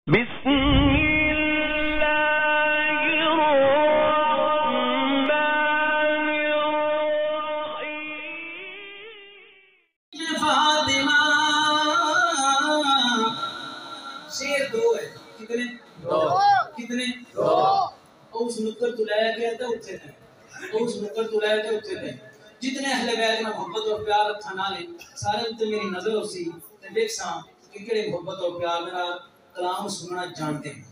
بسم اللہ الرحمن الرحیم۔ فاطمہ شیر دو ہے، کتنے؟ دو۔ کتنے؟ دو۔ اوس نکر تلایا گیا تھا اتنے تھے، اوس نکر تلایا تھا اتنے تھے۔ جتنے اہل بیت میں محبت اور پیار رکھا نالے سارے تے میری نظر اسی تے دیکھساں کہ کڑے محبت اور پیار میرا کلام سننا جانتے ہیں۔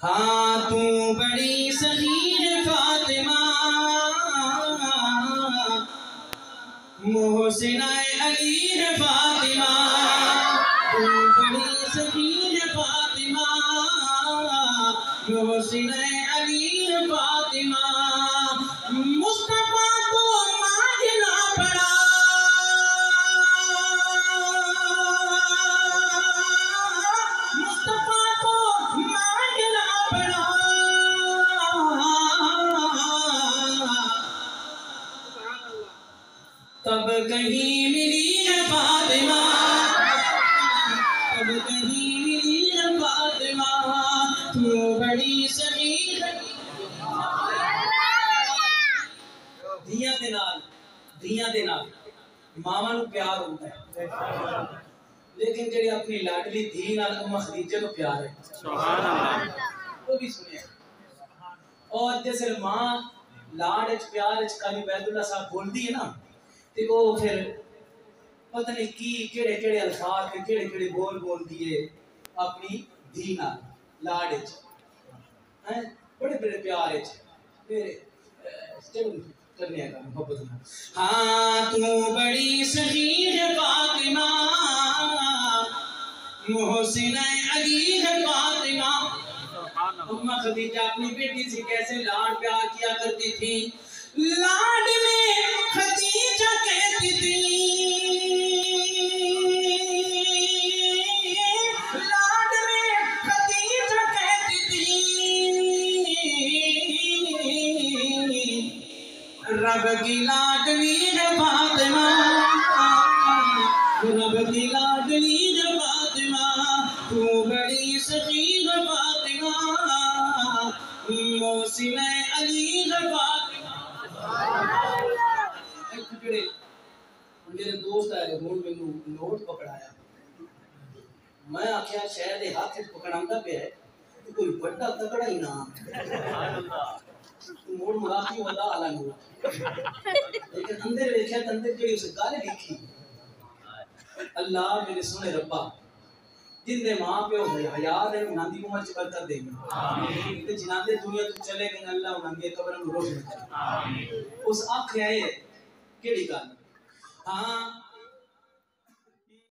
ہاں تو بڑی سخی ہے فاطمہ، محسنہ علی ہے فاطمہ، تو بڑی سخی ہے فاطمہ، محسنہ علی ہے فاطمہ، مصطفیٰ کو مانگنا پڑا، مصطفیٰ کو مانگنا پڑا، تب کہیں ملی ہے فاطمہ، تب کہیں ملی ہے فاطمہ، تو بڑی سخی ہے۔ دھیاں دے نال ماواں نوں پیار ہوتا ہے، لیکن جڑی اپنی لاڈلی دھی نال اماں خدیجہ نوں پیار ہے، سبحان اللہ، وہ بھی سنیا۔ اور جیسے ماں لاڈ وچ پیار وچ قاری بیت اللہ صاحب بولدی ہے نا تے او پھر پتہ نہیں کی کیڑے الفاظ تے کیڑے بول دیے اپنی دھی نال لاڈ وچ، بڑے پیار وچ پھر چلو کرنے کا محبت نال۔ ہاں تو بڑی سخی ہے فاطمہ، محسنہ علی ہے فاطمہ۔ اماں خدیجہ اپنی بیٹی سے کیسے لاڈ پیار کیا کرتی تھی، لاڈ میں خدیجہ کہتی تھی، لاڈ میں خدیجہ کہتی تھی، رب کی لاڈلی ہے فاطمہ، رب کی لاڈلی ہے فاطمہ، تو بڑی سخی ہے فاطمہ، محسنہ علی ہے فاطمہ۔ میرے دوست آئے ہوں مینوں نوٹ پکڑایا، میں آخیا شہر دے ہاتھ وچ پکڑاندا پیا ہے کوئی بڑا تکڑا ہی نام موڑ مراتی ہوتا آلہ نور، لیکن اندر ویکھیا تے اندر جڑی اس گل لکھی، اللہ میرے سونے ربا جن دے ماں پیو حیا دے انہاں دی عمر چ برکت دے آمین، تے جنہاں دے دنیا تو چلے گئے اللہ انہاں دی قبر نوں روشن کرے آمین۔ اس آکھیا ہے کیڑی گل، ہاں